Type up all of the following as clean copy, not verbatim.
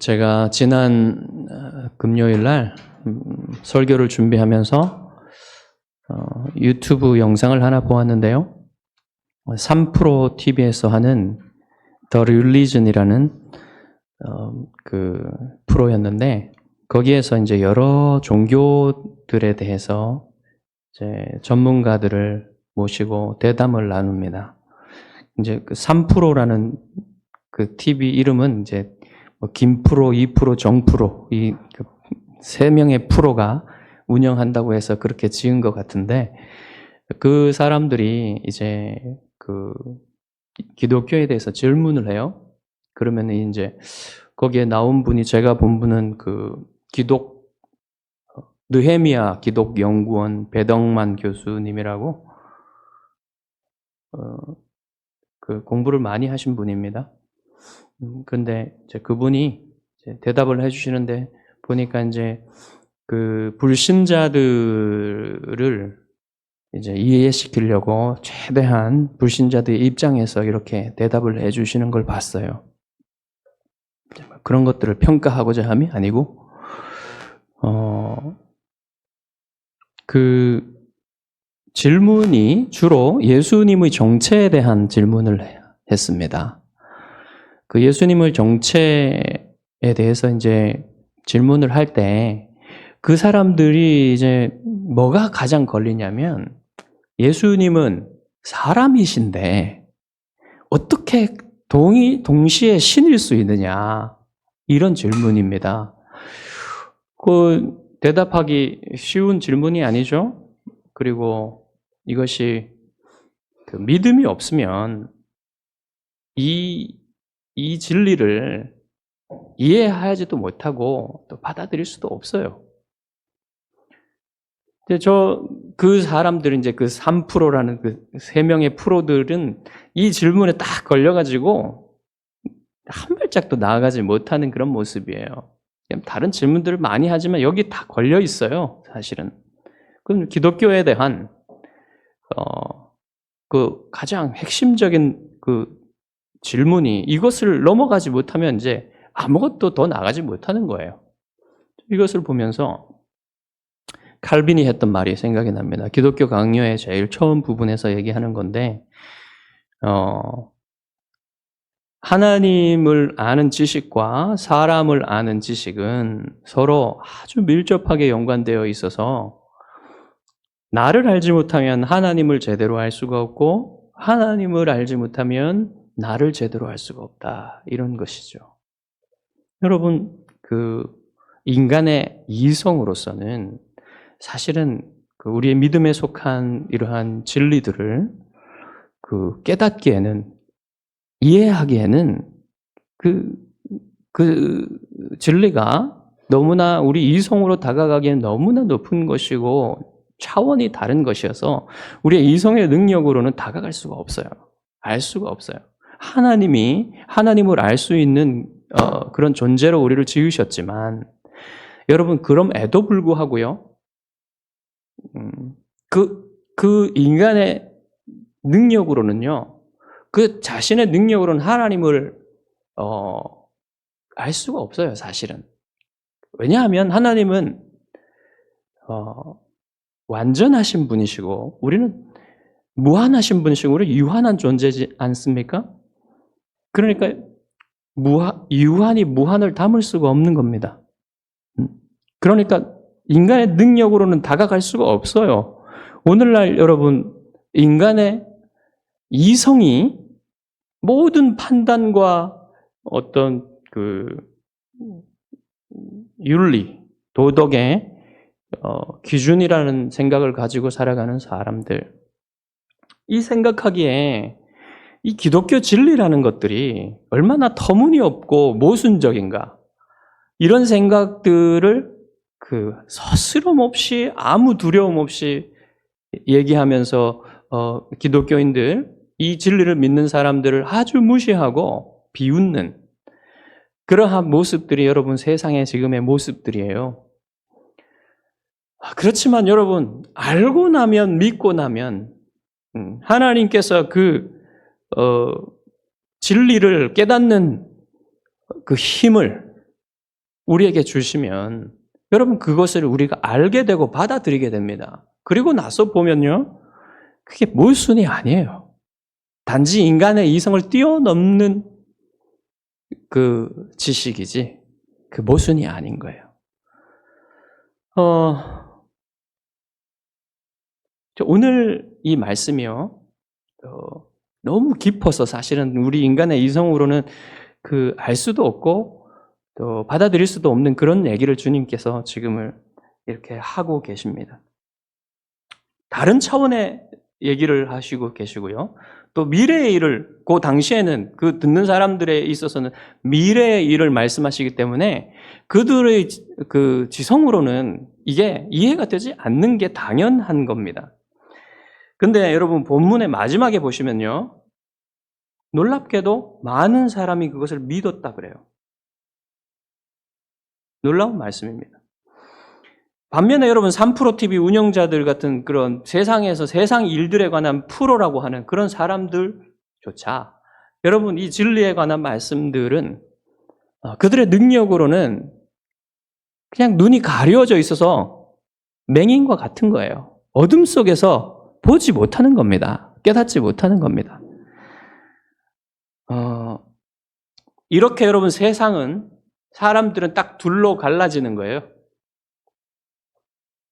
제가 지난 금요일 날 설교를 준비하면서 유튜브 영상을 하나 보았는데요. 3프로 TV에서 하는 The Religion이라는 그 프로였는데 거기에서 이제 여러 종교들에 대해서 이제 전문가들을 모시고 대담을 나눕니다. 이제 그 3프로라는 그 TV 이름은 이제 김프로, 2프로, 정프로 이 세 명의 프로가 운영한다고 해서 그렇게 지은 것 같은데 그 사람들이 이제 그 기독교에 대해서 질문을 해요. 그러면 이제 거기에 나온 분이 제가 본 분은 그 느헤미야 기독연구원 배덕만 교수님이라고 그 공부를 많이 하신 분입니다. 그런데 이제 그분이 이제 대답을 해주시는데 보니까 이제 그 불신자들을 이제 이해시키려고 최대한 불신자들의 입장에서 이렇게 대답을 해주시는 걸 봤어요. 그런 것들을 평가하고자 함이 아니고, 그 질문이 주로 예수님의 정체에 대한 질문을 했습니다. 그 예수님의 정체에 대해서 이제 질문을 할 때 그 사람들이 이제 뭐가 가장 걸리냐면 예수님은 사람이신데 어떻게 동시에 신일 수 있느냐 이런 질문입니다. 그 대답하기 쉬운 질문이 아니죠. 그리고 이것이 그 믿음이 없으면 이 진리를 이해하지도 못하고 또 받아들일 수도 없어요. 근데 그 사람들은 이제 그 3%라는 그 3명의 프로들은 이 질문에 딱 걸려가지고 한 발짝도 나아가지 못하는 그런 모습이에요. 다른 질문들을 많이 하지만 여기 다 걸려 있어요, 사실은. 그럼 기독교에 대한 그 가장 핵심적인 그 질문이 이것을 넘어가지 못하면 이제 아무것도 더 나가지 못하는 거예요. 이것을 보면서 칼빈이 했던 말이 생각이 납니다. 기독교 강요의 제일 처음 부분에서 얘기하는 건데 하나님을 아는 지식과 사람을 아는 지식은 서로 아주 밀접하게 연관되어 있어서 나를 알지 못하면 하나님을 제대로 알 수가 없고 하나님을 알지 못하면 나를 제대로 알 수가 없다. 이런 것이죠. 여러분, 그 인간의 이성으로서는 사실은 그 우리의 믿음에 속한 이러한 진리들을 그 깨닫기에는 이해하기에는 그 진리가 너무나 우리 이성으로 다가가기에는 너무나 높은 것이고 차원이 다른 것이어서 우리의 이성의 능력으로는 다가갈 수가 없어요. 알 수가 없어요. 하나님을 알 수 있는 그런 존재로 우리를 지으셨지만 여러분 그럼에도 불구하고요. 그 인간의 능력으로는요. 그 자신의 능력으로는 하나님을 알 수가 없어요, 사실은. 왜냐하면 하나님은 완전하신 분이시고 우리는 무한하신 분이시고 우리 유한한 존재지 않습니까? 그러니까 유한이 무한을 담을 수가 없는 겁니다. 그러니까 인간의 능력으로는 다가갈 수가 없어요. 오늘날 여러분 인간의 이성이 모든 판단과 어떤 그 윤리, 도덕의 기준이라는 생각을 가지고 살아가는 사람들, 이 생각하기에 이 기독교 진리라는 것들이 얼마나 터무니없고 모순적인가 이런 생각들을 그 서스럼 없이 아무 두려움 없이 얘기하면서 기독교인들 이 진리를 믿는 사람들을 아주 무시하고 비웃는 그러한 모습들이 여러분 세상의 지금의 모습들이에요. 그렇지만 여러분 알고 나면 믿고 나면 하나님께서 그 진리를 깨닫는 그 힘을 우리에게 주시면 여러분 그것을 우리가 알게 되고 받아들이게 됩니다. 그리고 나서 보면요. 그게 모순이 아니에요. 단지 인간의 이성을 뛰어넘는 그 지식이지 그 모순이 아닌 거예요. 오늘 이 말씀이요. 너무 깊어서 사실은 우리 인간의 이성으로는 알 수도 없고 또 받아들일 수도 없는 그런 얘기를 주님께서 지금을 이렇게 하고 계십니다. 다른 차원의 얘기를 하시고 계시고요. 또 미래의 일을 그 당시에는 그 듣는 사람들에 있어서는 미래의 일을 말씀하시기 때문에 그들의 그 지성으로는 이게 이해가 되지 않는 게 당연한 겁니다. 근데 여러분 본문의 마지막에 보시면요. 놀랍게도 많은 사람이 그것을 믿었다 그래요. 놀라운 말씀입니다. 반면에 여러분 3프로TV 운영자들 같은 그런 세상에서 세상 일들에 관한 프로라고 하는 그런 사람들조차 여러분 이 진리에 관한 말씀들은 그들의 능력으로는 그냥 눈이 가려져 있어서 맹인과 같은 거예요. 어둠 속에서 보지 못하는 겁니다. 깨닫지 못하는 겁니다. 이렇게 여러분 세상은 사람들은 딱 둘로 갈라지는 거예요.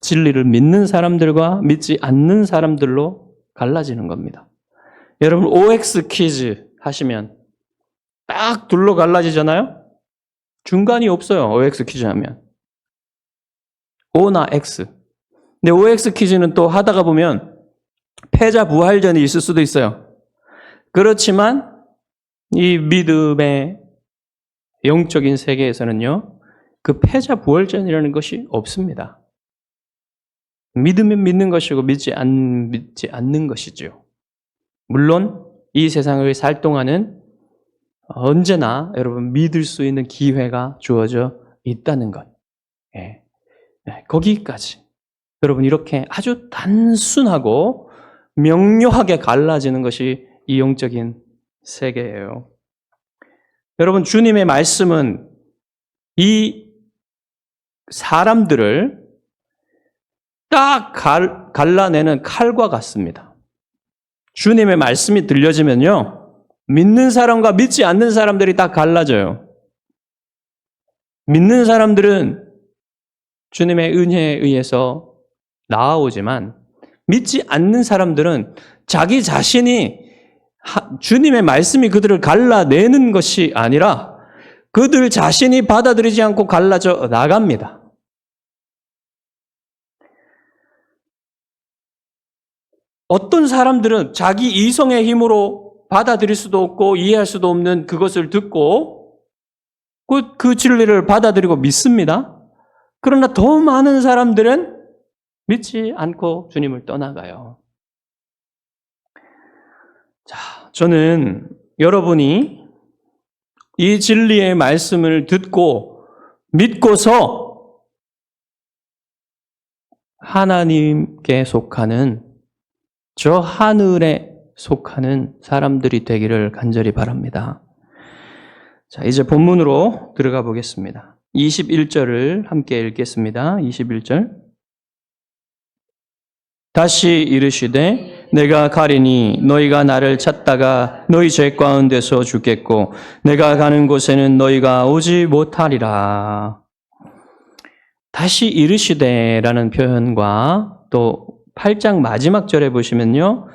진리를 믿는 사람들과 믿지 않는 사람들로 갈라지는 겁니다. 여러분 OX 퀴즈 하시면 딱 둘로 갈라지잖아요? 중간이 없어요. OX 퀴즈 하면. O나 X. 근데 OX 퀴즈는 또 하다가 보면 패자 부활전이 있을 수도 있어요. 그렇지만 이 믿음의 영적인 세계에서는요. 그 패자 부활전이라는 것이 없습니다. 믿으면 믿는 것이고 믿지 않는 것이죠. 물론 이 세상을 살 동안은 언제나 여러분 믿을 수 있는 기회가 주어져 있다는 것. 거기까지. 여러분 이렇게 아주 단순하고 명료하게 갈라지는 것이 이 영적인 세계예요. 여러분 주님의 말씀은 이 사람들을 딱 갈라내는 칼과 같습니다. 주님의 말씀이 들려지면요. 믿는 사람과 믿지 않는 사람들이 딱 갈라져요. 믿는 사람들은 주님의 은혜에 의해서 나아오지만 믿지 않는 사람들은 자기 자신이 주님의 말씀이 그들을 갈라내는 것이 아니라 그들 자신이 받아들이지 않고 갈라져 나갑니다. 어떤 사람들은 자기 이성의 힘으로 받아들일 수도 없고 이해할 수도 없는 그것을 듣고 그 진리를 받아들이고 믿습니다. 그러나 더 많은 사람들은 믿지 않고 주님을 떠나가요. 자, 저는 여러분이 이 진리의 말씀을 듣고 믿고서 하나님께 속하는 저 하늘에 속하는 사람들이 되기를 간절히 바랍니다. 자, 이제 본문으로 들어가 보겠습니다. 21절을 함께 읽겠습니다. 21절. 다시 이르시되 내가 가리니 너희가 나를 찾다가 너희 죄 가운데서 죽겠고 내가 가는 곳에는 너희가 오지 못하리라. 다시 이르시되라는 표현과 또 8장 마지막 절에 보시면요.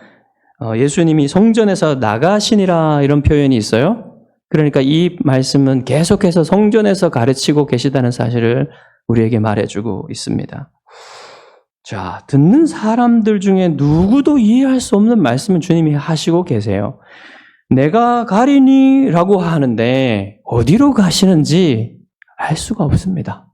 예수님이 성전에서 나가시니라 이런 표현이 있어요. 그러니까 이 말씀은 계속해서 성전에서 가르치고 계시다는 사실을 우리에게 말해주고 있습니다. 자, 듣는 사람들 중에 누구도 이해할 수 없는 말씀을 주님이 하시고 계세요. 내가 가리니 라고 하는데 어디로 가시는지 알 수가 없습니다.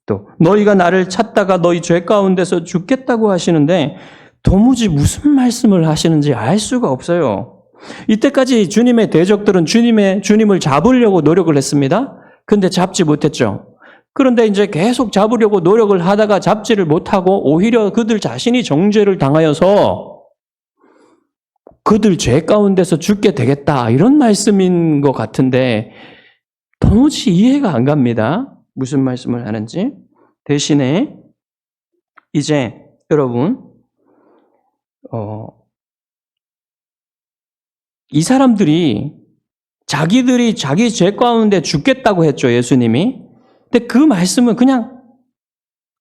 또 너희가 나를 찾다가 너희 죄 가운데서 죽겠다고 하시는데 도무지 무슨 말씀을 하시는지 알 수가 없어요. 이때까지 주님의 대적들은 주님을 잡으려고 노력을 했습니다. 근데 잡지 못했죠. 그런데 이제 계속 잡으려고 노력을 하다가 잡지를 못하고 오히려 그들 자신이 정죄를 당하여서 그들 죄 가운데서 죽게 되겠다 이런 말씀인 것 같은데 도무지 이해가 안 갑니다. 무슨 말씀을 하는지. 대신에 이제 여러분 이 사람들이 자기들이 자기 죄 가운데 죽겠다고 했죠, 예수님이. 근데 그 말씀은 그냥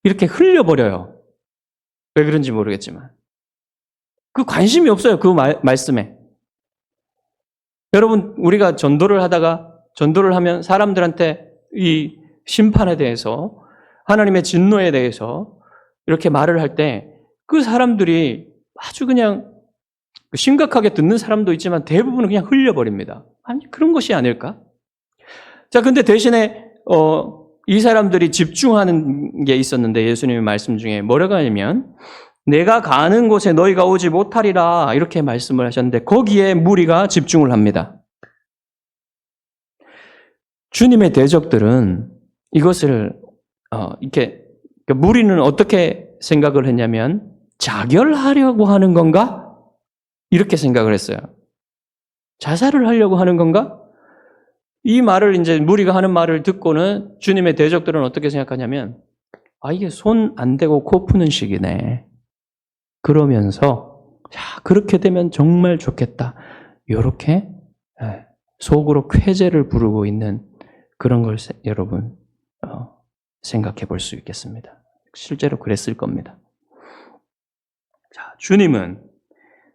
이렇게 흘려버려요. 왜 그런지 모르겠지만. 그 관심이 없어요, 그 말씀에. 여러분, 우리가 전도를 하면 사람들한테 이 심판에 대해서, 하나님의 진노에 대해서 이렇게 말을 할 때 그 사람들이 아주 그냥 심각하게 듣는 사람도 있지만 대부분은 그냥 흘려버립니다. 아니, 그런 것이 아닐까? 자, 근데 대신에, 이 사람들이 집중하는 게 있었는데 예수님의 말씀 중에 뭐라고 하냐면, 내가 가는 곳에 너희가 오지 못하리라 이렇게 말씀을 하셨는데 거기에 무리가 집중을 합니다. 주님의 대적들은 이것을 이렇게 무리는 어떻게 생각을 했냐면 자결하려고 하는 건가? 이렇게 생각을 했어요. 자살을 하려고 하는 건가? 이 말을 이제 무리가 하는 말을 듣고는 주님의 대적들은 어떻게 생각하냐면 이게 손 안 대고 코 푸는 식이네. 그러면서 그렇게 되면 정말 좋겠다. 이렇게 속으로 쾌재를 부르고 있는 그런 걸 여러분 생각해 볼 수 있겠습니다. 실제로 그랬을 겁니다. 자, 주님은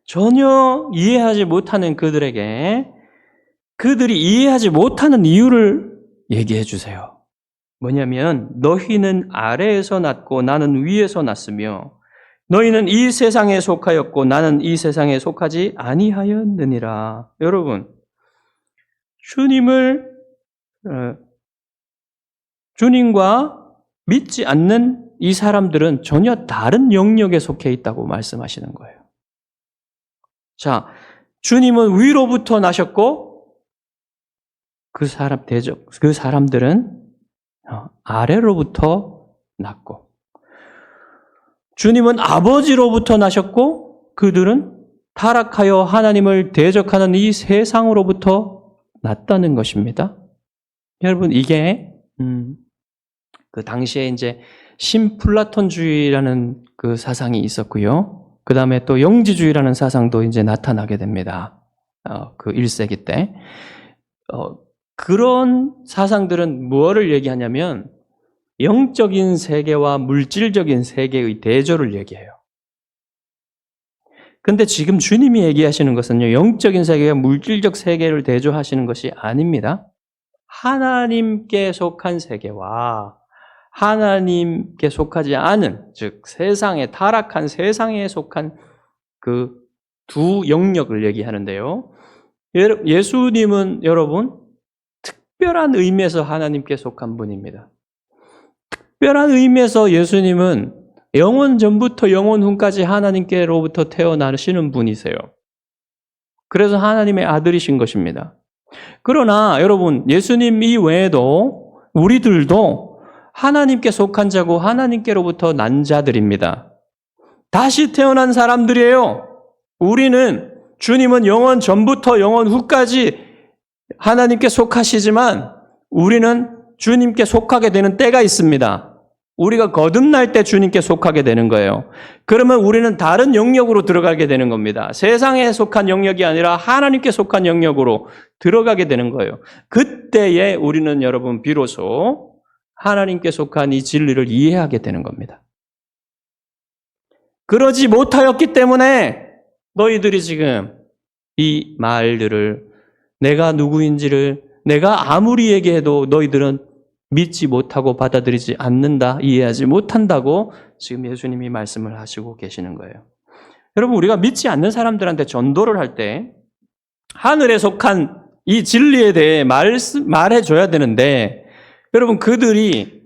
전혀 이해하지 못하는 그들에게 그들이 이해하지 못하는 이유를 얘기해 주세요. 뭐냐면 너희는 아래에서 났고 나는 위에서 났으며 너희는 이 세상에 속하였고 나는 이 세상에 속하지 아니하였느니라. 여러분, 주님과 믿지 않는 이 사람들은 전혀 다른 영역에 속해 있다고 말씀하시는 거예요. 자, 주님은 위로부터 나셨고 그 사람들은 아래로부터 났고 주님은 아버지로부터 나셨고 그들은 타락하여 하나님을 대적하는 이 세상으로부터 났다는 것입니다. 여러분, 이게 그 당시에 이제 신플라톤주의라는 그 사상이 있었고요. 그 다음에 또 영지주의라는 사상도 이제 나타나게 됩니다. 그 1세기 때. 그런 사상들은 무엇을 얘기하냐면 영적인 세계와 물질적인 세계의 대조를 얘기해요. 근데 지금 주님이 얘기하시는 것은요, 영적인 세계와 물질적 세계를 대조하시는 것이 아닙니다. 하나님께 속한 세계와 하나님께 속하지 않은, 즉 세상에 타락한 세상에 속한 그 두 영역을 얘기하는데요. 예수님은 여러분 특별한 의미에서 하나님께 속한 분입니다. 특별한 의미에서 예수님은 영원 전부터 영원 후까지 하나님께로부터 태어나시는 분이세요. 그래서 하나님의 아들이신 것입니다. 그러나 여러분, 예수님 이외에도 우리들도 하나님께 속한 자고 하나님께로부터 난 자들입니다. 다시 태어난 사람들이에요. 주님은 영원 전부터 영원 후까지 하나님께 속하시지만 우리는 주님께 속하게 되는 때가 있습니다. 우리가 거듭날 때 주님께 속하게 되는 거예요. 그러면 우리는 다른 영역으로 들어가게 되는 겁니다. 세상에 속한 영역이 아니라 하나님께 속한 영역으로 들어가게 되는 거예요. 그때에 우리는 여러분 비로소 하나님께 속한 이 진리를 이해하게 되는 겁니다. 그러지 못하였기 때문에 너희들이 지금 이 말들을 내가 누구인지를 내가 아무리 얘기해도 너희들은 믿지 못하고 받아들이지 않는다, 이해하지 못한다고 지금 예수님이 말씀을 하시고 계시는 거예요. 여러분, 우리가 믿지 않는 사람들한테 전도를 할 때 하늘에 속한 이 진리에 대해 말해줘야 되는데 여러분, 그들이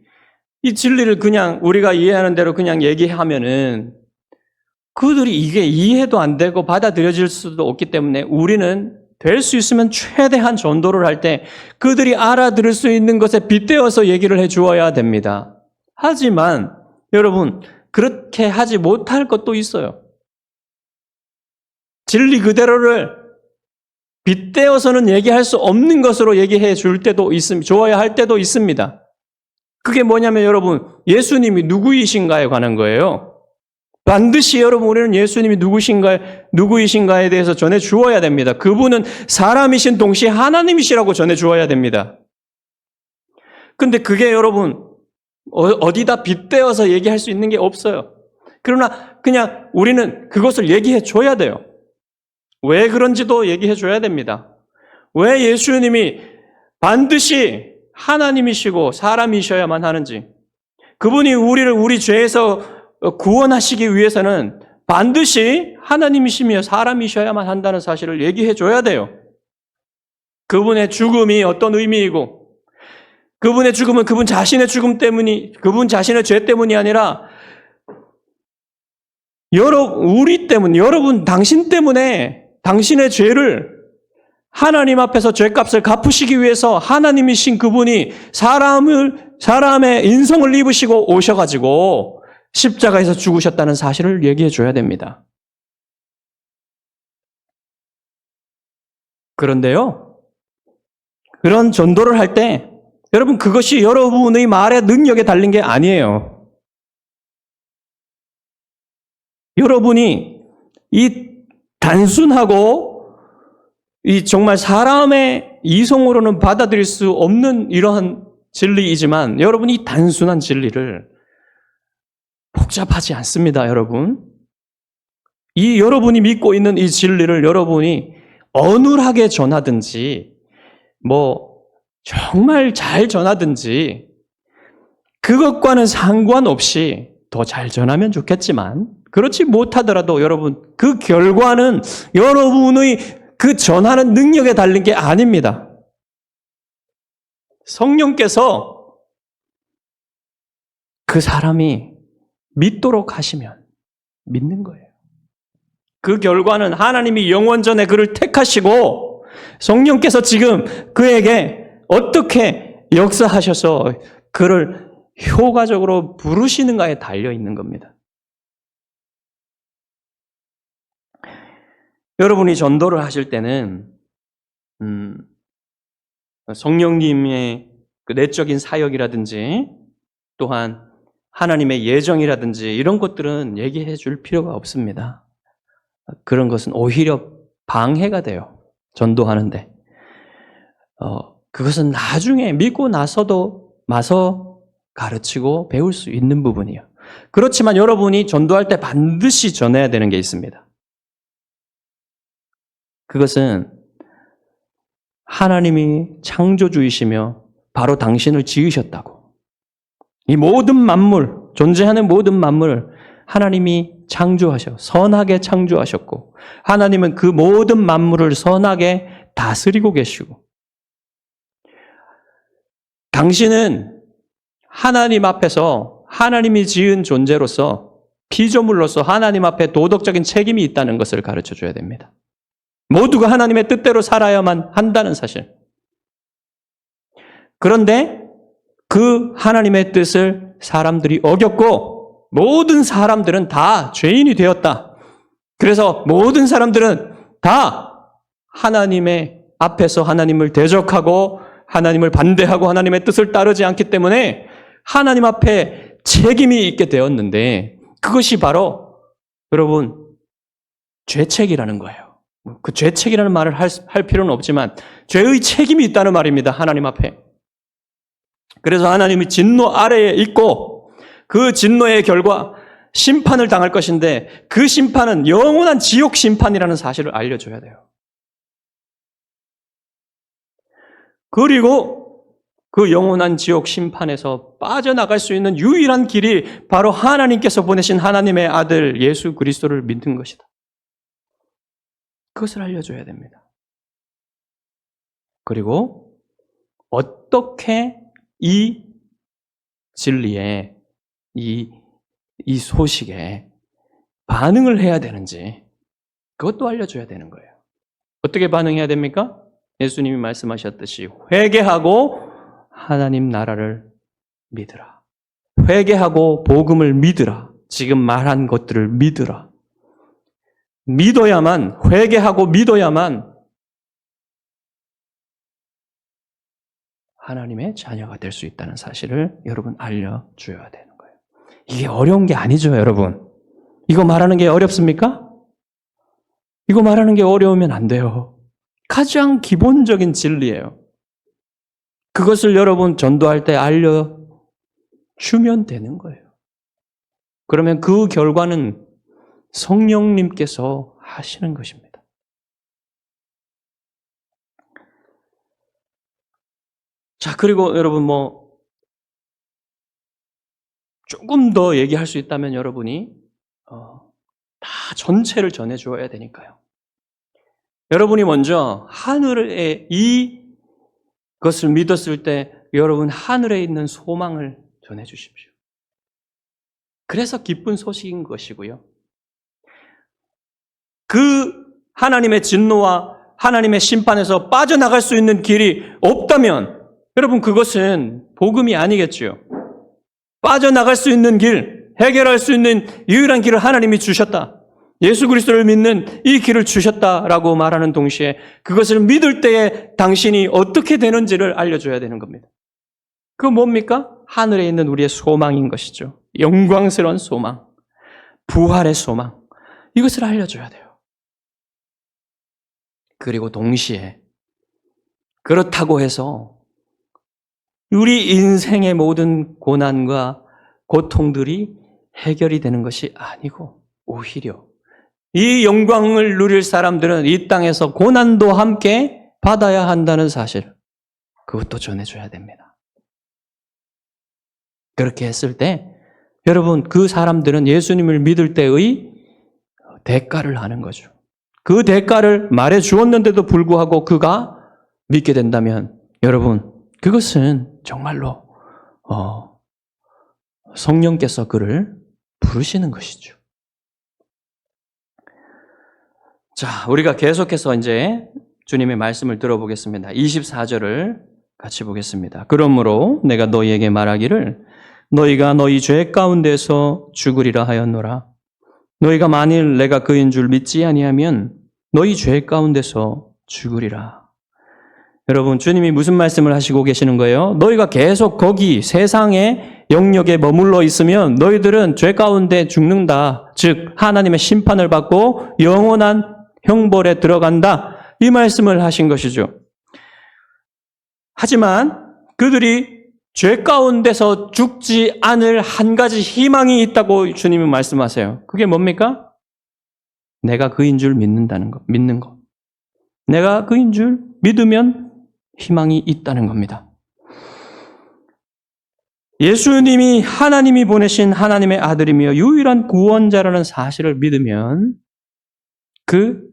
이 진리를 그냥 우리가 이해하는 대로 그냥 얘기하면은 그들이 이게 이해도 안 되고 받아들여질 수도 없기 때문에 우리는 될 수 있으면 최대한 전도를 할 때 그들이 알아들을 수 있는 것에 빗대어서 얘기를 해 주어야 됩니다. 하지만 여러분, 그렇게 하지 못할 것도 있어요. 진리 그대로를 빗대어서는 얘기할 수 없는 것으로 얘기해 줄 때도 있습니다. 좋아야 할 때도 있습니다. 그게 뭐냐면 여러분, 예수님이 누구이신가에 관한 거예요. 반드시 여러분, 우리는 예수님이 누구이신가에 대해서 전해 주어야 됩니다. 그분은 사람이신 동시에 하나님이시라고 전해 주어야 됩니다. 근데 그게 여러분, 어디다 빗대어서 얘기할 수 있는 게 없어요. 그러나 그냥 우리는 그것을 얘기해 줘야 돼요. 왜 그런지도 얘기해 줘야 됩니다. 왜 예수님이 반드시 하나님이시고 사람이셔야만 하는지, 그분이 우리를 우리 죄에서 구원하시기 위해서는 반드시 하나님이시며 사람이셔야만 한다는 사실을 얘기해 줘야 돼요. 그분의 죽음이 어떤 의미이고, 그분의 죽음은 그분 자신의 죽음 때문이, 그분 자신의 죄 때문이 아니라 여러분, 당신 때문에 당신의 죄를 하나님 앞에서 죄값을 갚으시기 위해서 하나님이신 그분이 사람의 인성을 입으시고 오셔가지고 십자가에서 죽으셨다는 사실을 얘기해 줘야 됩니다. 그런데요, 그런 전도를 할 때 여러분, 그것이 여러분의 말의 능력에 달린 게 아니에요. 여러분이 이 단순하고 이 정말 사람의 이성으로는 받아들일 수 없는 이러한 진리이지만 여러분이 이 단순한 진리를 복잡하지 않습니다, 여러분. 이 여러분이 믿고 있는 이 진리를 여러분이 어눌하게 전하든지 정말 잘 전하든지 그것과는 상관없이 더 잘 전하면 좋겠지만 그렇지 못하더라도 여러분, 그 결과는 여러분의 그 전하는 능력에 달린 게 아닙니다. 성령께서 그 사람이 믿도록 하시면 믿는 거예요. 그 결과는 하나님이 영원전에 그를 택하시고 성령께서 지금 그에게 어떻게 역사하셔서 그를 효과적으로 부르시는가에 달려 있는 겁니다. 여러분이 전도를 하실 때는 성령님의 그 내적인 사역이라든지 또한 하나님의 예정이라든지 이런 것들은 얘기해 줄 필요가 없습니다. 그런 것은 오히려 방해가 돼요. 전도하는데. 그것은 나중에 믿고 나서도 마서 가르치고 배울 수 있는 부분이에요. 그렇지만 여러분이 전도할 때 반드시 전해야 되는 게 있습니다. 그것은 하나님이 창조주이시며 바로 당신을 지으셨다고. 이 모든 만물, 존재하는 모든 만물을 하나님이 선하게 창조하셨고 하나님은 그 모든 만물을 선하게 다스리고 계시고 당신은 하나님 앞에서 하나님이 지은 존재로서 피조물로서 하나님 앞에 도덕적인 책임이 있다는 것을 가르쳐 줘야 됩니다. 모두가 하나님의 뜻대로 살아야만 한다는 사실. 그런데 그 하나님의 뜻을 사람들이 어겼고 모든 사람들은 다 죄인이 되었다. 그래서 모든 사람들은 다 하나님의 앞에서 하나님을 대적하고 하나님을 반대하고 하나님의 뜻을 따르지 않기 때문에 하나님 앞에 책임이 있게 되었는데 그것이 바로 여러분 죄책이라는 거예요. 그 죄책이라는 말을 할 필요는 없지만 죄의 책임이 있다는 말입니다. 하나님 앞에. 그래서 하나님이 진노 아래에 있고 그 진노의 결과 심판을 당할 것인데 그 심판은 영원한 지옥 심판이라는 사실을 알려줘야 돼요. 그리고 그 영원한 지옥 심판에서 빠져나갈 수 있는 유일한 길이 바로 하나님께서 보내신 하나님의 아들 예수 그리스도를 믿는 것이다. 그것을 알려줘야 됩니다. 그리고 어떻게 이 진리에 이 소식에 반응을 해야 되는지 그것도 알려줘야 되는 거예요. 어떻게 반응해야 됩니까? 예수님이 말씀하셨듯이 회개하고 하나님 나라를 믿으라. 회개하고 복음을 믿으라. 지금 말한 것들을 믿으라. 믿어야만, 회개하고 믿어야만 하나님의 자녀가 될 수 있다는 사실을 여러분 알려줘야 되는 거예요. 이게 어려운 게 아니죠, 여러분. 이거 말하는 게 어렵습니까? 이거 말하는 게 어려우면 안 돼요. 가장 기본적인 진리예요. 그것을 여러분 전도할 때 알려주면 되는 거예요. 그러면 그 결과는 성령님께서 하시는 것입니다. 자, 그리고 여러분 조금 더 얘기할 수 있다면 여러분이 다 전체를 전해주어야 되니까요. 여러분이 먼저 하늘에 이것을 믿었을 때 여러분 하늘에 있는 소망을 전해주십시오. 그래서 기쁜 소식인 것이고요. 그 하나님의 진노와 하나님의 심판에서 빠져나갈 수 있는 길이 없다면 여러분 그것은 복음이 아니겠지요. 빠져나갈 수 있는 길, 해결할 수 있는 유일한 길을 하나님이 주셨다. 예수 그리스도를 믿는 이 길을 주셨다라고 말하는 동시에 그것을 믿을 때에 당신이 어떻게 되는지를 알려줘야 되는 겁니다. 그건 뭡니까? 하늘에 있는 우리의 소망인 것이죠. 영광스러운 소망, 부활의 소망. 이것을 알려줘야 돼요. 그리고 동시에 그렇다고 해서 우리 인생의 모든 고난과 고통들이 해결이 되는 것이 아니고 오히려 이 영광을 누릴 사람들은 이 땅에서 고난도 함께 받아야 한다는 사실, 그것도 전해줘야 됩니다. 그렇게 했을 때 여러분 그 사람들은 예수님을 믿을 때의 대가를 하는 거죠. 그 대가를 말해 주었는데도 불구하고 그가 믿게 된다면 여러분 그것은 정말로 성령께서 그를 부르시는 것이죠. 자, 우리가 계속해서 이제 주님의 말씀을 들어보겠습니다. 24절을 같이 보겠습니다. 그러므로 내가 너희에게 말하기를 너희가 너희 죄 가운데서 죽으리라 하였노라. 너희가 만일 내가 그인 줄 믿지 아니하면 너희 죄 가운데서 죽으리라. 여러분 주님이 무슨 말씀을 하시고 계시는 거예요? 너희가 계속 거기 세상의 영역에 머물러 있으면 너희들은 죄 가운데 죽는다. 즉 하나님의 심판을 받고 영원한 형벌에 들어간다. 이 말씀을 하신 것이죠. 하지만 그들이 죄 가운데서 죽지 않을 한 가지 희망이 있다고 주님이 말씀하세요. 그게 뭡니까? 내가 그인 줄 믿는다는 것, 믿는 것. 내가 그인 줄 믿으면 희망이 있다는 겁니다. 예수님이 하나님이 보내신 하나님의 아들이며 유일한 구원자라는 사실을 믿으면 그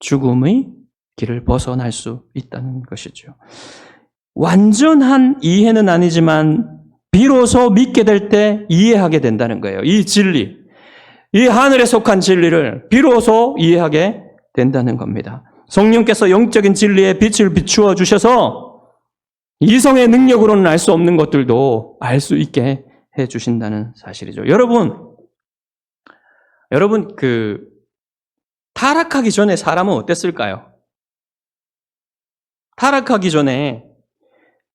죽음의 길을 벗어날 수 있다는 것이죠. 완전한 이해는 아니지만 비로소 믿게 될 때 이해하게 된다는 거예요. 이 진리, 이 하늘에 속한 진리를 비로소 이해하게 된다는 겁니다. 성령께서 영적인 진리에 빛을 비추어 주셔서 이성의 능력으로는 알 수 없는 것들도 알 수 있게 해 주신다는 사실이죠. 여러분 타락하기 전에 사람은 어땠을까요? 타락하기 전에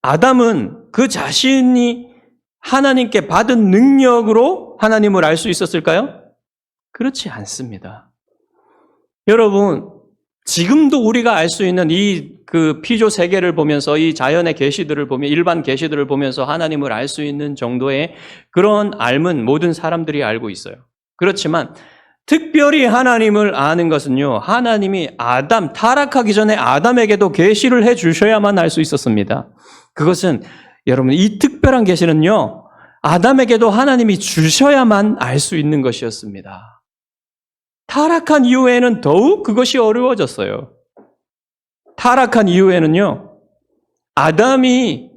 아담은 그 자신이 하나님께 받은 능력으로 하나님을 알 수 있었을까요? 그렇지 않습니다. 여러분, 지금도 우리가 알 수 있는 그 피조 세계를 보면서 이 자연의 계시들을 보면 일반 계시들을 보면서 하나님을 알 수 있는 정도의 그런 알은 모든 사람들이 알고 있어요. 그렇지만 특별히 하나님을 아는 것은요, 하나님이 타락하기 전에 아담에게도 계시를 해 주셔야만 알 수 있었습니다. 그것은 여러분 이 특별한 계시는요, 아담에게도 하나님이 주셔야만 알 수 있는 것이었습니다. 타락한 이후에는 더욱 그것이 어려워졌어요. 타락한 이후에는요, 아담이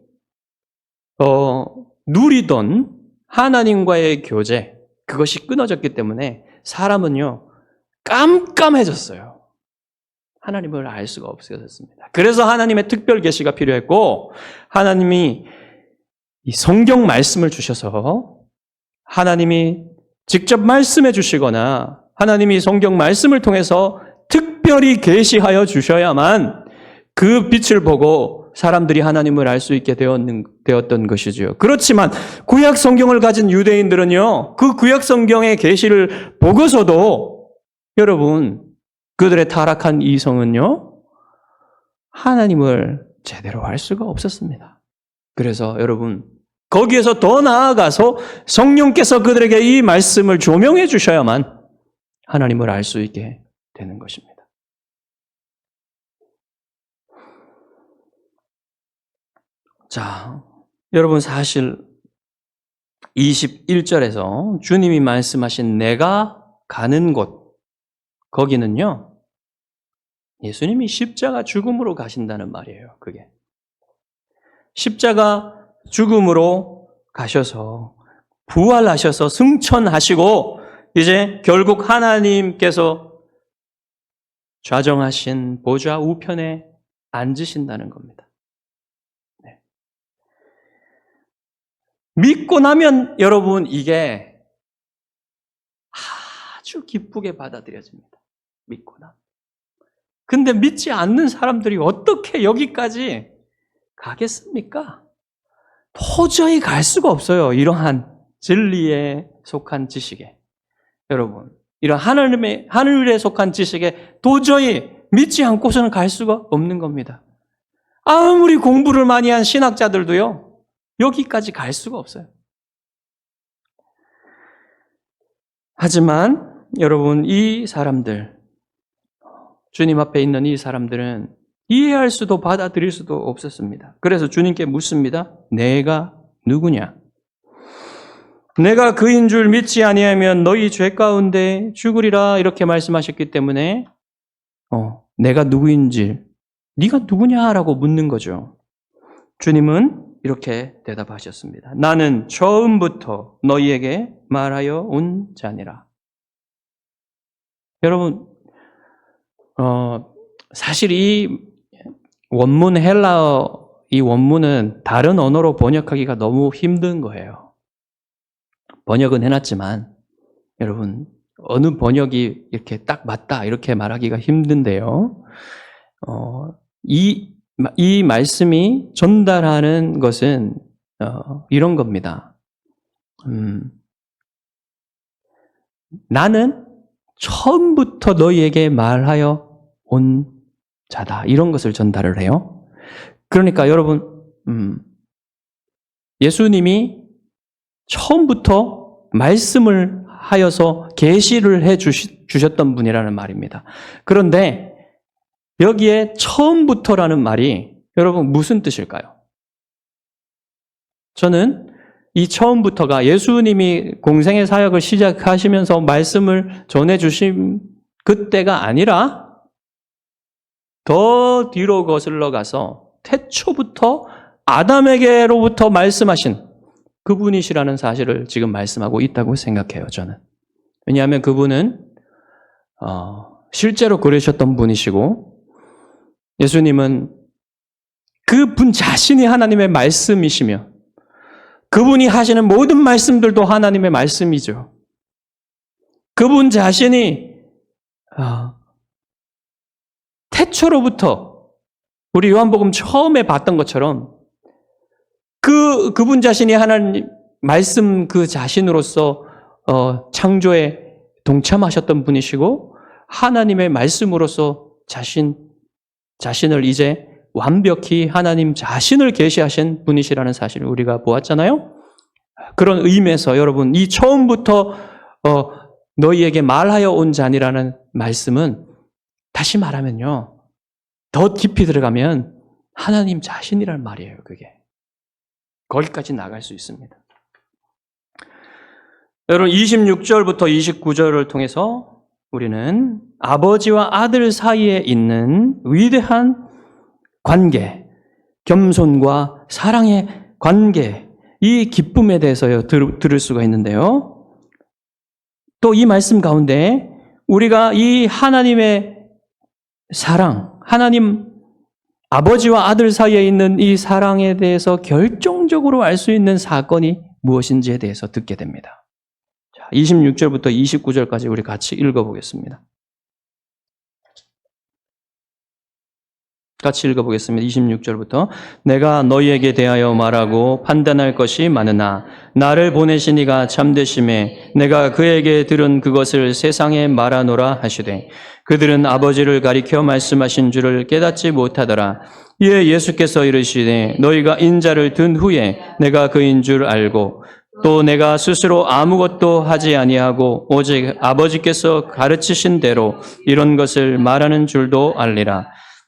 누리던 하나님과의 교제, 그것이 끊어졌기 때문에 사람은요, 깜깜해졌어요. 하나님을 알 수가 없어졌습니다. 그래서 하나님의 특별 계시가 필요했고, 하나님이 이 성경 말씀을 주셔서 하나님이 직접 말씀해 주시거나 하나님이 성경 말씀을 통해서 특별히 계시하여 주셔야만 그 빛을 보고 사람들이 하나님을 알 수 있게 되었던 것이죠. 그렇지만 구약 성경을 가진 유대인들은요, 그 구약 성경의 계시를 보고서도 여러분, 그들의 타락한 이성은요, 하나님을 제대로 알 수가 없었습니다. 그래서 여러분, 거기에서 더 나아가서 성령께서 그들에게 이 말씀을 조명해 주셔야만 하나님을 알 수 있게 되는 것입니다. 자, 여러분 사실 21절에서 주님이 말씀하신 내가 가는 곳, 거기는요, 예수님이 십자가 죽음으로 가신다는 말이에요, 그게. 십자가 죽음으로 가셔서 부활하셔서 승천하시고 이제 결국 하나님께서 좌정하신 보좌 우편에 앉으신다는 겁니다. 네. 믿고 나면 여러분 이게 아주 기쁘게 받아들여집니다. 믿고 나면. 근데 믿지 않는 사람들이 어떻게 여기까지 가겠습니까? 도저히 갈 수가 없어요. 이러한 진리에 속한 지식에. 여러분, 이런 하늘에 속한 지식에 도저히 믿지 않고서는 갈 수가 없는 겁니다. 아무리 공부를 많이 한 신학자들도요, 여기까지 갈 수가 없어요. 하지만 여러분, 이 사람들, 주님 앞에 있는 이 사람들은 이해할 수도 받아들일 수도 없었습니다. 그래서 주님께 묻습니다. 내가 누구냐? 내가 그인 줄 믿지 아니하면 너희 죄 가운데 죽으리라 이렇게 말씀하셨기 때문에 내가 누구인지 네가 누구냐라고 묻는 거죠. 주님은 이렇게 대답하셨습니다. 나는 처음부터 너희에게 말하여 온 자니라. 여러분, 사실 이 원문 헬라어, 이 원문은 다른 언어로 번역하기가 너무 힘든 거예요. 번역은 해놨지만 여러분 어느 번역이 이렇게 딱 맞다 이렇게 말하기가 힘든데요. 이 말씀이 전달하는 것은 이런 겁니다. 나는 처음부터 너희에게 말하여 온 자다. 이런 것을 전달을 해요. 그러니까 여러분, 예수님이 처음부터 말씀을 하여서 계시를 해 주셨던 분이라는 말입니다. 그런데 여기에 처음부터라는 말이 여러분 무슨 뜻일까요? 저는 이 처음부터가 예수님이 공생의 사역을 시작하시면서 말씀을 전해주신 그때가 아니라 더 뒤로 거슬러 가서 태초부터 아담에게로부터 말씀하신 그분이시라는 사실을 지금 말씀하고 있다고 생각해요, 저는. 왜냐하면 그분은 실제로 그러셨던 분이시고 예수님은 그분 자신이 하나님의 말씀이시며 그분이 하시는 모든 말씀들도 하나님의 말씀이죠. 그분 자신이 태초로부터 우리 요한복음 처음에 봤던 것처럼 그분 자신이 하나님 말씀 그 자신으로서 창조에 동참하셨던 분이시고 하나님의 말씀으로서 자신을 이제 완벽히 하나님 자신을 계시하신 분이시라는 사실을 우리가 보았잖아요. 그런 의미에서 여러분 이 처음부터 너희에게 말하여 온 자니라는 말씀은 다시 말하면요. 더 깊이 들어가면 하나님 자신이란 말이에요. 그게. 거기까지 나갈 수 있습니다. 여러분 26절부터 29절을 통해서 우리는 아버지와 아들 사이에 있는 위대한 관계, 겸손과 사랑의 관계, 이 기쁨에 대해서 들을 수가 있는데요. 또 이 말씀 가운데 우리가 이 하나님의 사랑, 하나님 아버지와 아들 사이에 있는 이 사랑에 대해서 결정적으로 알 수 있는 사건이 무엇인지에 대해서 듣게 됩니다. 자, 26절부터 29절까지 우리 같이 읽어보겠습니다. 같이 읽어보겠습니다. 26절부터. 내가 너희에게 대하여 말하고 판단할 것이 많으나 나를 보내신 이가 참되심에 내가 그에게 들은 그것을 세상에 말하노라 하시되 그들은 아버지를 가리켜 말씀하신 줄을 깨닫지 못하더라. 이에 예수께서 이르시되 너희가 인자를 든 후에 내가 그인 줄 알고 또 내가 스스로 아무것도 하지 아니하고 오직 아버지께서 가르치신 대로 이런 것을 말하는 줄도 알리라.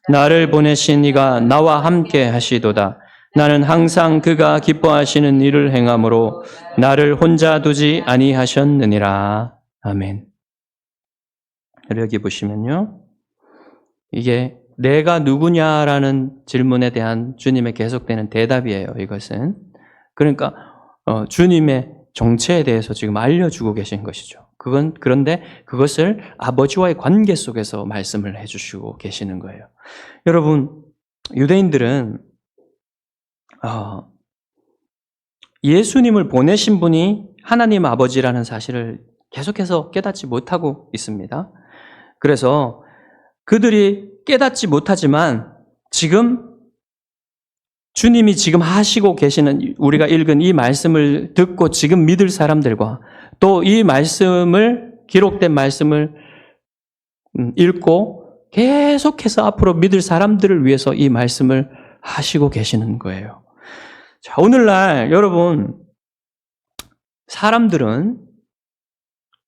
나를 보내신 이가 나와 함께 하시도다. 나는 항상 그가 기뻐하시는 일을 행함으로 나를 혼자 두지 아니하셨느니라. 아멘. 여기 보시면요. 이게 내가 누구냐라는 질문에 대한 주님의 계속되는 대답이에요. 이것은. 그러니까 주님의 정체에 대해서 지금 알려주고 계신 것이죠. 그런데 그것을 아버지와의 관계 속에서 말씀을 해주시고 계시는 거예요. 여러분, 유대인들은 예수님을 보내신 분이 하나님 아버지라는 사실을 계속해서 깨닫지 못하고 있습니다. 그래서 그들이 깨닫지 못하지만 지금 주님이 지금 하시고 계시는 우리가 읽은 이 말씀을 듣고 지금 믿을 사람들과 또 이 말씀을 기록된 말씀을 읽고 계속해서 앞으로 믿을 사람들을 위해서 이 말씀을 하시고 계시는 거예요. 자, 오늘날 여러분 사람들은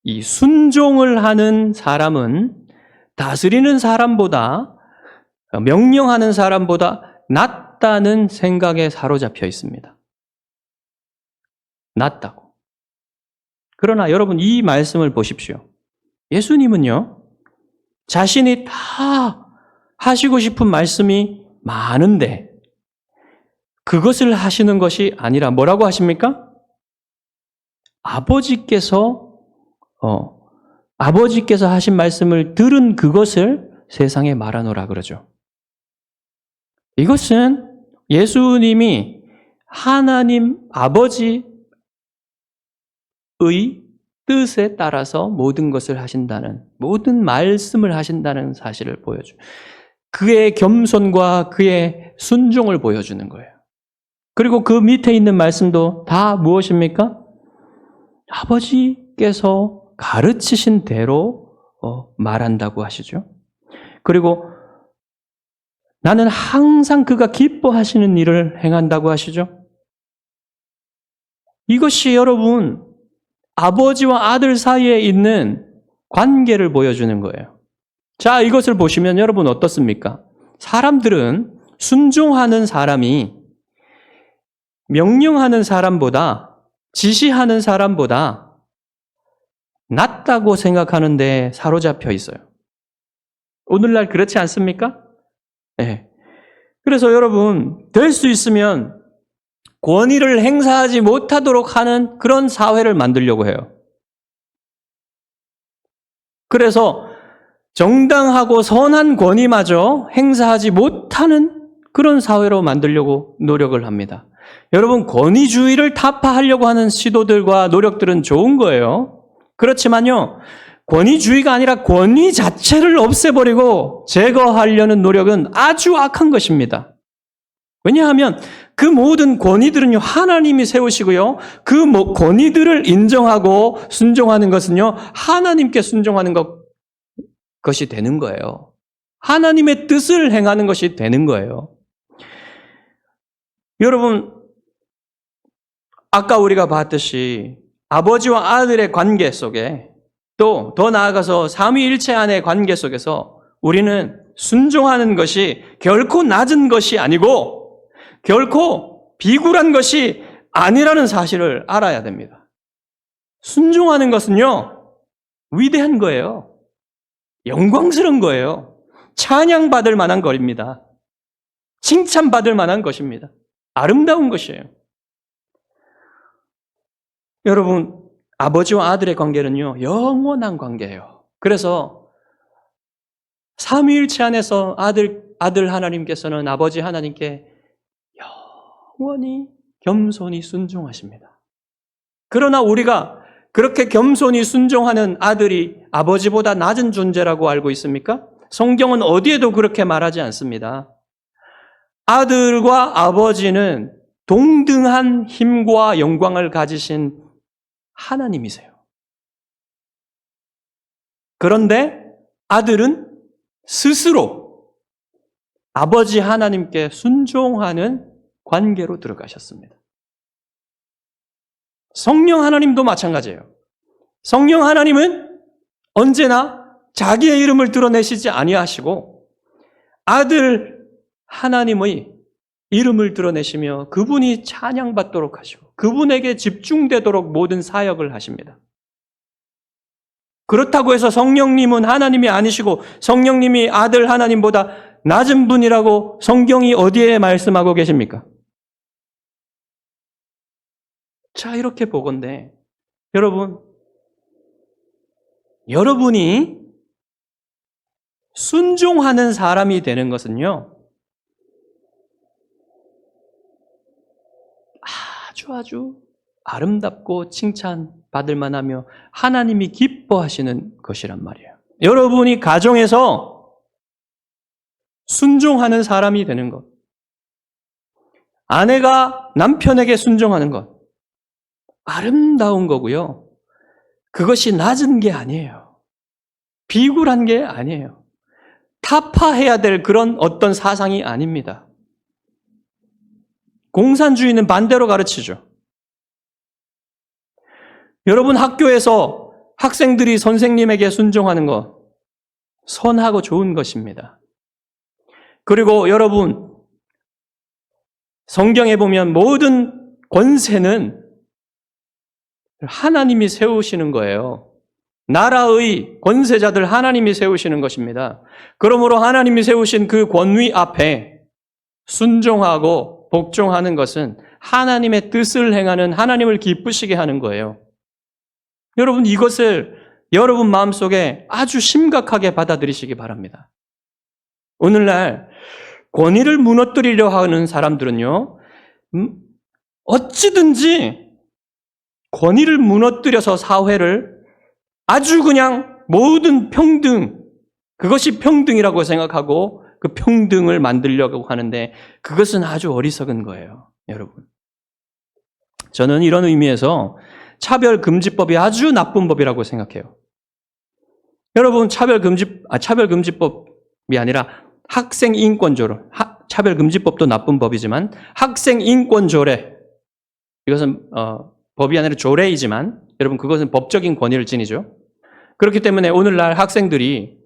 이 순종을 하는 사람은 다스리는 사람보다 명령하는 사람보다 낫다는 생각에 사로잡혀 있습니다. 낫다고. 그러나 여러분 이 말씀을 보십시오. 예수님은요, 자신이 다 하시고 싶은 말씀이 많은데 그것을 하시는 것이 아니라 뭐라고 하십니까? 아버지께서 하신 말씀을 들은 그것을 세상에 말하노라 그러죠. 이것은 예수님이 하나님 아버지의 뜻에 따라서 모든 것을 하신다는, 모든 말씀을 하신다는 사실을 보여줘요. 그의 겸손과 그의 순종을 보여주는 거예요. 그리고 그 밑에 있는 말씀도 다 무엇입니까? 아버지께서 가르치신 대로 말한다고 하시죠. 그리고 나는 항상 그가 기뻐하시는 일을 행한다고 하시죠. 이것이 여러분 아버지와 아들 사이에 있는 관계를 보여주는 거예요. 자, 이것을 보시면 여러분 어떻습니까? 사람들은 순종하는 사람이 명령하는 사람보다, 지시하는 사람보다 낫다고 생각하는데 사로잡혀 있어요. 오늘날 그렇지 않습니까? 네. 그래서 여러분, 될 수 있으면 권위를 행사하지 못하도록 하는 그런 사회를 만들려고 해요. 그래서 정당하고 선한 권위마저 행사하지 못하는 그런 사회로 만들려고 노력을 합니다. 여러분, 권위주의를 타파하려고 하는 시도들과 노력들은 좋은 거예요. 그렇지만요, 권위주의가 아니라 권위 자체를 없애버리고 제거하려는 노력은 아주 악한 것입니다. 왜냐하면 그 모든 권위들은요, 하나님이 세우시고요, 그 권위들을 인정하고 순종하는 것은요, 하나님께 순종하는 것이 되는 거예요. 하나님의 뜻을 행하는 것이 되는 거예요. 여러분, 아까 우리가 봤듯이 아버지와 아들의 관계 속에 또 더 나아가서 삼위일체 안의 관계 속에서 우리는 순종하는 것이 결코 낮은 것이 아니고 결코 비굴한 것이 아니라는 사실을 알아야 됩니다. 순종하는 것은요, 위대한 거예요. 영광스러운 거예요. 찬양받을 만한 것입니다. 칭찬받을 만한 것입니다. 아름다운 것이에요. 여러분, 아버지와 아들의 관계는요, 영원한 관계예요. 그래서 삼위일체 안에서 아들 하나님께서는 아버지 하나님께 영원히 겸손히 순종하십니다. 그러나 우리가 그렇게 겸손히 순종하는 아들이 아버지보다 낮은 존재라고 알고 있습니까? 성경은 어디에도 그렇게 말하지 않습니다. 아들과 아버지는 동등한 힘과 영광을 가지신 하나님이세요. 그런데 아들은 스스로 아버지 하나님께 순종하는 관계로 들어가셨습니다. 성령 하나님도 마찬가지예요. 성령 하나님은 언제나 자기의 이름을 드러내시지 아니하시고 아들 하나님의 이름을 드러내시며 그분이 찬양받도록 하시고 그분에게 집중되도록 모든 사역을 하십니다. 그렇다고 해서 성령님은 하나님이 아니시고 성령님이 아들 하나님보다 낮은 분이라고 성경이 어디에 말씀하고 계십니까? 자, 이렇게 보건대 여러분이 순종하는 사람이 되는 것은요, 아주 아름답고 칭찬받을 만하며 하나님이 기뻐하시는 것이란 말이에요. 여러분이 가정에서 순종하는 사람이 되는 것, 아내가 남편에게 순종하는 것, 아름다운 거고요. 그것이 낮은 게 아니에요. 비굴한 게 아니에요. 타파해야 될 그런 어떤 사상이 아닙니다. 공산주의는 반대로 가르치죠. 여러분 학교에서 학생들이 선생님에게 순종하는 것, 선하고 좋은 것입니다. 그리고 여러분, 성경에 보면 모든 권세는 하나님이 세우시는 거예요. 나라의 권세자들 하나님이 세우시는 것입니다. 그러므로 하나님이 세우신 그 권위 앞에 순종하고 복종하는 것은 하나님의 뜻을 행하는, 하나님을 기쁘시게 하는 거예요. 여러분, 이것을 여러분 마음속에 아주 심각하게 받아들이시기 바랍니다. 오늘날 권위를 무너뜨리려 하는 사람들은요, 어찌든지 권위를 무너뜨려서 사회를 아주 그냥 모든 평등, 그것이 평등이라고 생각하고 그 평등을 만들려고 하는데 그것은 아주 어리석은 거예요, 여러분. 저는 이런 의미에서 차별금지법이 아주 나쁜 법이라고 생각해요. 여러분, 차별금지법이 아니라 학생인권조례, 차별금지법도 나쁜 법이지만 학생인권조례, 이것은 법이 아니라 조례이지만 여러분 그것은 법적인 권위를 지니죠. 그렇기 때문에 오늘날 학생들이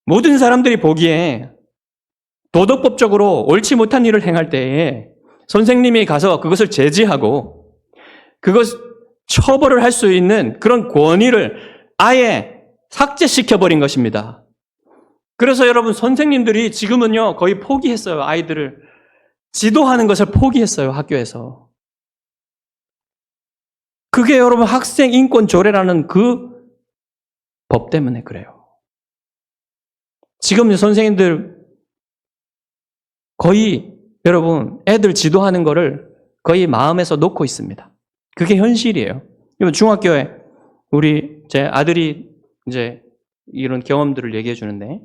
모든 사람들이 보기에 도덕법적으로 옳지 못한 일을 행할 때에 선생님이 가서 그것을 제지하고 그것 처벌을 할 수 있는 그런 권위를 아예 삭제시켜버린 것입니다. 그래서 여러분 선생님들이 지금은요 거의 포기했어요. 아이들을 지도하는 것을 포기했어요. 학교에서. 그게 여러분 학생인권조례라는 그 법 때문에 그래요. 지금 선생님들 거의 여러분 애들 지도하는 거를 거의 마음에서 놓고 있습니다. 그게 현실이에요. 중학교에 우리 제 아들이 이제 이런 경험들을 얘기해 주는데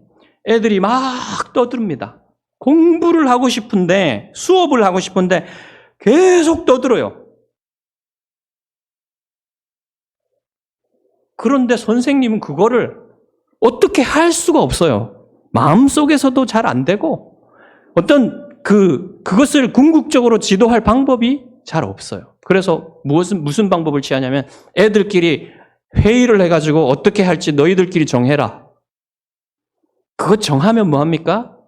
애들이 막 떠듭니다. 공부를 하고 싶은데 수업을 하고 싶은데 계속 떠들어요. 그런데 선생님은 그거를 어떻게 할 수가 없어요. 마음속에서도 잘 안 되고 어떤 그것을 궁극적으로 지도할 방법이 잘 없어요. 그래서 무슨 방법을 취하냐면 애들끼리 회의를 해가지고 어떻게 할지 너희들끼리 정해라. 그거 정하면 뭐합니까?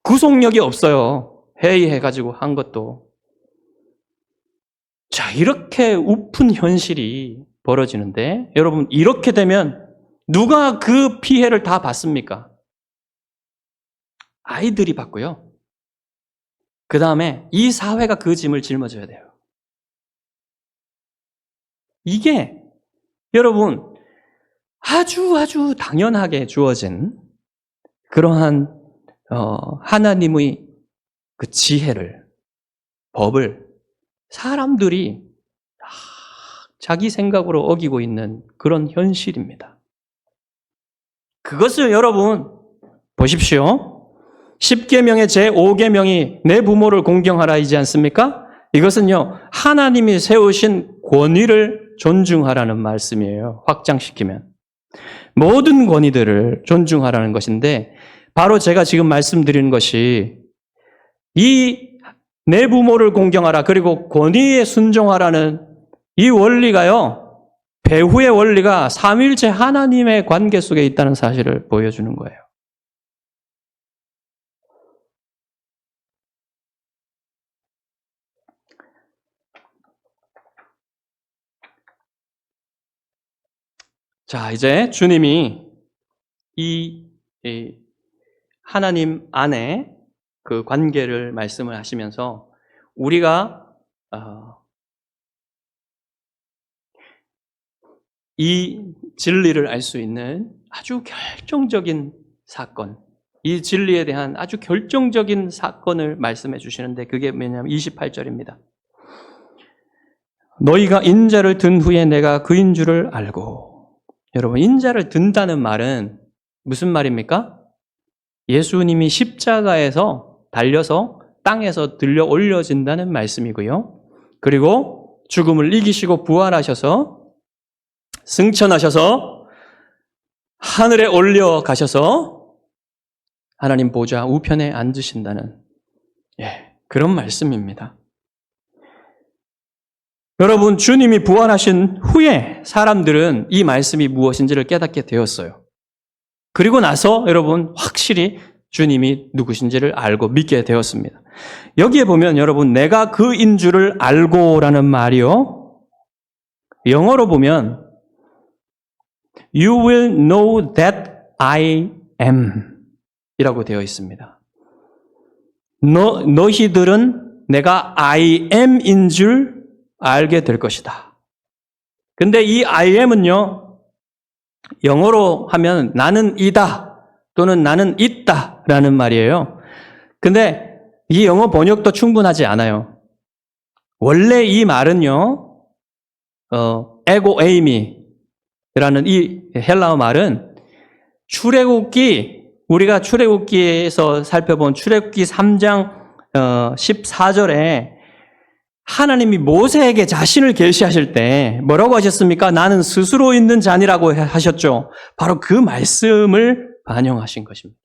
구속력이 없어요. 회의해가지고 한 것도. 자, 이렇게 우픈 현실이 벌어지는데 여러분 이렇게 되면 누가 그 피해를 다 받습니까? 아이들이 받고요. 그 다음에 이 사회가 그 짐을 짊어져야 돼요. 이게 여러분 아주 당연하게 주어진 그러한 하나님의 그 지혜를, 법을 사람들이 자기 생각으로 어기고 있는 그런 현실입니다. 그것을 여러분 보십시오. 십계명의 제5계명이 내 부모를 공경하라이지 않습니까? 이것은요, 하나님이 세우신 권위를 존중하라는 말씀이에요. 확장시키면. 모든 권위들을 존중하라는 것인데, 바로 제가 지금 말씀드리는 것이 이 내 부모를 공경하라, 그리고 권위에 순종하라는 이 원리가요, 배후의 원리가 삼위일체 하나님의 관계 속에 있다는 사실을 보여주는 거예요. 자, 이제 주님이 이 하나님 안에 그 관계를 말씀을 하시면서 우리가 이 진리를 알 수 있는 아주 결정적인 사건, 이 진리에 대한 아주 결정적인 사건을 말씀해 주시는데 그게 뭐냐면 28절입니다. 너희가 인자를 든 후에 내가 그인 줄을 알고. 여러분, 인자를 든다는 말은 무슨 말입니까? 예수님이 십자가에서 달려서 땅에서 들려 올려진다는 말씀이고요. 그리고 죽음을 이기시고 부활하셔서 승천하셔서 하늘에 올려가셔서 하나님 보좌 우편에 앉으신다는 그런 말씀입니다. 여러분, 주님이 부활하신 후에 사람들은 이 말씀이 무엇인지를 깨닫게 되었어요. 그리고 나서 여러분 확실히 주님이 누구신지를 알고 믿게 되었습니다. 여기에 보면 여러분 내가 그인 줄을 알고라는 말이요. 영어로 보면 You will know that I am 이라고 되어 있습니다. 너희들은 내가 I am인 줄 알게 될 것이다. 근데 이 I am은요, 영어로 하면 나는 이다 또는 나는 있다 라는 말이에요. 근데 이 영어 번역도 충분하지 않아요. 원래 이 말은요, 에고 에이미라는 이 헬라어 말은 우리가 출애굽기에서 살펴본 출애굽기 3장 14절에 하나님이 모세에게 자신을 계시하실 때 뭐라고 하셨습니까? 나는 스스로 있는 자니라고 하셨죠. 바로 그 말씀을 반영하신 것입니다.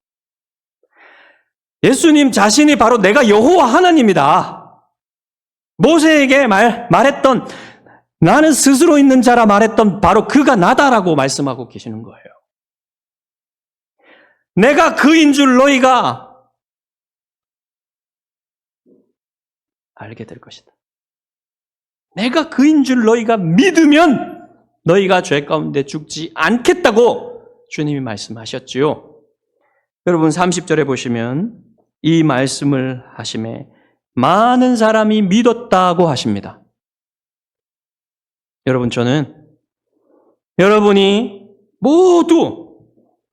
예수님 자신이 바로 내가 여호와 하나님이다. 모세에게 말했던 나는 스스로 있는 자라 말했던 바로 그가 나다라고 말씀하고 계시는 거예요. 내가 그인 줄 너희가 알게 될 것이다. 내가 그인 줄 너희가 믿으면 너희가 죄 가운데 죽지 않겠다고 주님이 말씀하셨지요. 여러분 30절에 보시면 이 말씀을 하심에 많은 사람이 믿었다고 하십니다. 여러분 저는 여러분이 모두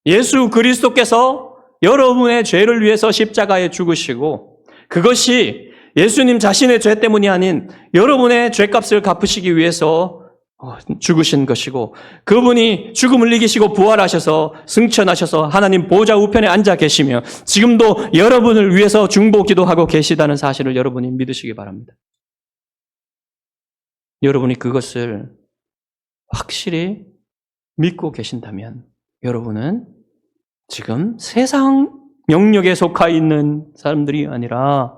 예수 그리스도께서 여러분의 죄를 위해서 십자가에 죽으시고 그것이 예수님 자신의 죄 때문이 아닌 여러분의 죄값을 갚으시기 위해서 죽으신 것이고 그분이 죽음을 이기시고 부활하셔서 승천하셔서 하나님 보좌 우편에 앉아 계시며 지금도 여러분을 위해서 중보기도 하고 계시다는 사실을 여러분이 믿으시기 바랍니다. 여러분이 그것을 확실히 믿고 계신다면 여러분은 지금 세상 영역에 속하 있는 사람들이 아니라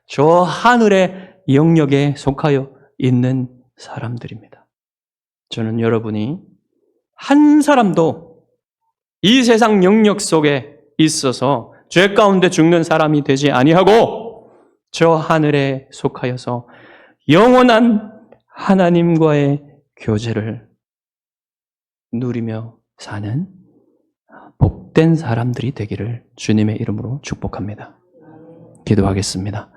저 하늘의 영역에 속하여 있는 사람들입니다. 저는 여러분이 한 사람도 이 세상 영역 속에 있어서 죄 가운데 죽는 사람이 되지 아니하고 저 하늘에 속하여서 영원한 하나님과의 교제를 누리며 사는 복된 사람들이 되기를 주님의 이름으로 축복합니다. 기도하겠습니다.